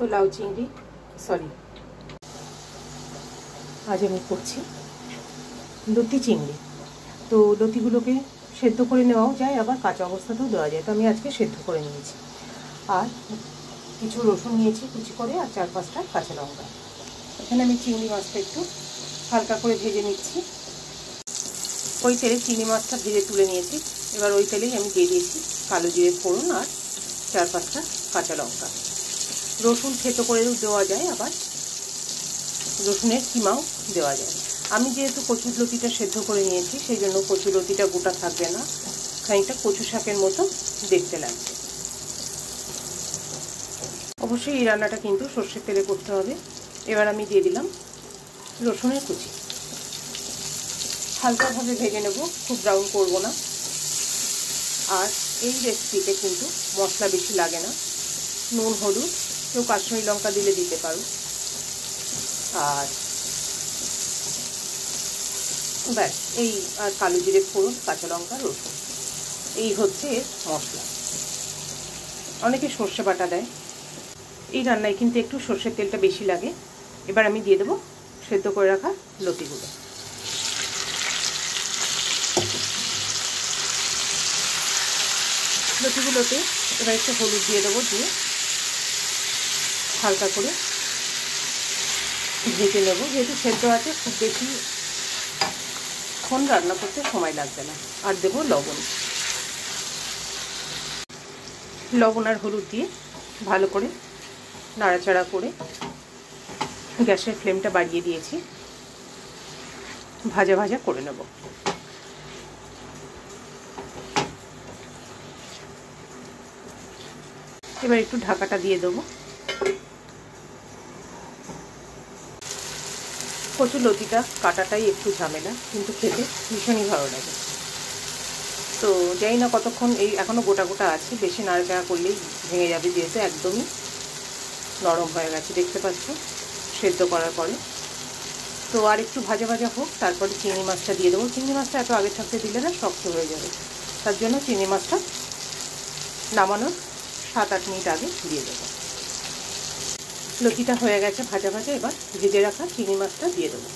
তো লাউ চিংড়ি আজ আমি করছি লতি চিংড়ি। তো লতিগুলোকে সেদ্ধ করে নেওয়াও যায়, আবার কাঁচা অবস্থাতেও দেওয়া যায়। তো আমি আজকে সেদ্ধ করে নিয়েছি। আর কিছু রসুন নিয়েছি কুচি করে, আর 4-5টা কাঁচা লঙ্কা। এখানে আমি চিংড়ি মাছটা একটু হালকা করে ভেজে নিচ্ছি। ওই তেলে চিংড়ি মাছটা ভেজে তুলে নিয়েছি। এবার ওই তেলেই আমি দিয়ে দিয়েছি কালো জিরে ফোড়ন আর 4-5টা কাঁচা লঙ্কা। রসুন থেতো করেও দেওয়া যায়, আবার রসুনের কিমাও দেওয়া যায়। আমি যেহেতু কচুর লতিটা সেদ্ধ করে নিয়েছি, সেই জন্য কচুর লতিটা গোটা থাকবে না, খানিকটা কচু শাকের মতো দেখতে লাগবে। অবশ্যই এই রান্নাটা কিন্তু সর্ষের তেলে করতে হবে। এবার আমি দিয়ে দিলাম রসুনের কুচি, হালকাভাবে ভেজে নেব, খুব ব্রাউন করব না। আর এই রেসিপিতে কিন্তু মশলা বেশি লাগে না, নুন হলুদ, কেউ কাশ্মীরি লঙ্কা দিলে দিতে পারো, আর ব্যাস এই আর কালো জিরে ফোড়ন, কাঁচা লঙ্কা, রসুন, এই হচ্ছে এর মশলা। অনেকে সর্ষে বাটা দেয়, এই রান্নায় কিন্তু একটু সর্ষের তেলটা বেশি লাগে। এবার আমি দিয়ে দেবো সেদ্ধ করে রাখা লতিগুলো। লতিগুলোতে এবার একটু হলুদ দিয়ে দেবো, দিয়ে হালকা করে ভেজে নেব। যেহেতু সেদ্ধ আছে, খুব বেশি ক্ষণ রান্না করতে সময় লাগবে না। আর দেবো লবণ, লবণ আর হলুদ দিয়ে ভালো করে নাড়াচাড়া করে গ্যাসের ফ্লেমটা বাড়িয়ে দিয়েছি, ভাজা ভাজা করে নেব। এবার একটু ঢাকাটা দিয়ে দেবো। কচুর লতিটা কাটাটাই একটু ঝামেলা, কিন্তু খেতে ভীষণই ভালো লাগে। তো জানি না কতক্ষণ, এই এখনও গোটা গোটা আছে, বেশি নাড়াচাড়া করলেই ভেঙে যাবে, যেহেতু একদমই নরম হয়ে গেছে দেখতে পাচ্ছ সেদ্ধ করার পরে। তো আর একটু ভাজা ভাজা হোক, তারপরে চিংড়ি মাছটা দিয়ে দেবো। চিংড়ি মাছটা এত আগে থাকতে দিলে না শক্ত হয়ে যাবে, তার জন্য চিংড়ি মাছটা নামানোর 7-8 মিনিট আগে দিয়ে দেবো। লতিটা হয়ে গেছে ভাজা ভাজা। এবার ভেজে রাখা চিংড়ি মাছটা দিয়ে দেবো,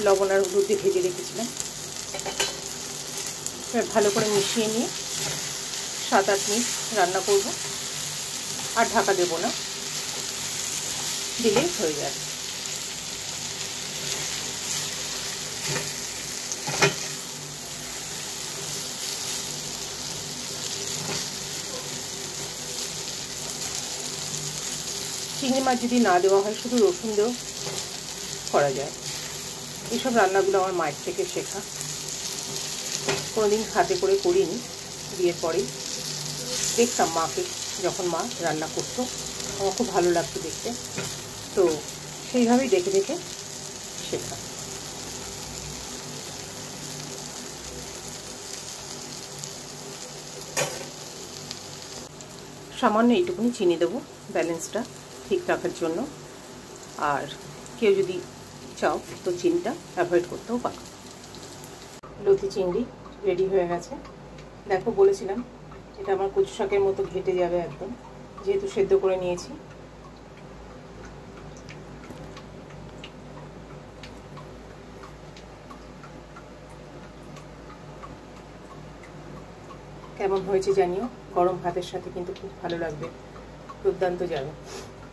লবণ আর হলুদ দিয়ে ভেজে রেখেছিলাম। এবার ভালো করে মিশিয়ে নিয়ে 7-8 মিনিট রান্না করব, আর ঢাকা দেবো না, দিলেই হয়ে যাবে। চিংড়ি মাছ যদি না দেওয়া হয়, শুধু রসুন দিয়েও করা যায়। এইসব রান্নাগুলো আমার মায়ের থেকে শেখা, কোনোদিন হাতে করে করিনি। বিয়ের পরেই দেখতাম মাকে, যখন মা রান্না করতো আমার খুব ভালো লাগতো দেখতে, তো সেইভাবেই দেখে দেখে শেখা। সামান্য এইটুকুনি চিনি দেবো ব্যালেন্সটা ঠিক রাখার জন্য। আর কেউ যদি চাও তো চিনিটা অ্যাভয়েড করতেও পারো। লতি চিংড়ি রেডি হয়ে গেছে। দেখো, বলেছিলাম এটা আমার কচু শাকের মতো ঘেটে যাবে একদম, যেহেতু সেদ্ধ করে নিয়েছি। কেমন হয়েছে জানিও, গরম ভাতের সাথে কিন্তু খুব ভালো লাগবে, দুর্দান্ত যাবে।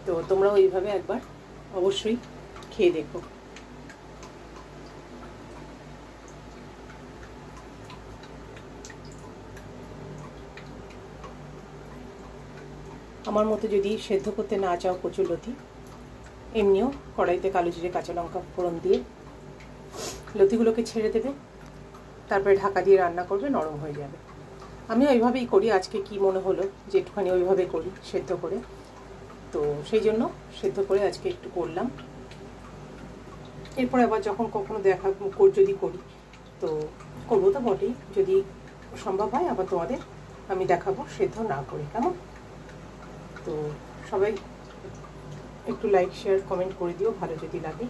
তো তোমরাও এইভাবে একবার অবশ্যই খেয়ে দেখো। আমার মতো যদি সেদ্ধ করতে না চাও কচুর লতি, এমনিও কড়াইতে কালো জিরে কাঁচা লঙ্কা ফোড়ন দিয়ে লতিগুলোকে ছেড়ে দেবে, তারপরে ঢাকা দিয়ে রান্না করবে, নরম হয়ে যাবে। আমি ওইভাবেই করি। আজকে কি মনে হলো যে একটুখানি ওইভাবে করি সেদ্ধ করে, তো সেই জন্য সেদ্ধ করে আজকে একটু করলাম। এরপরে আবার যখন কখনো যদি করি তো করবো তো বটেই, যদি সম্ভব হয় আবার তোমাদের আমি দেখাবো সেদ্ধ না করে, কেমন? তো সবাই একটু লাইক শেয়ার কমেন্ট করে দিও ভালো যদি লাগে।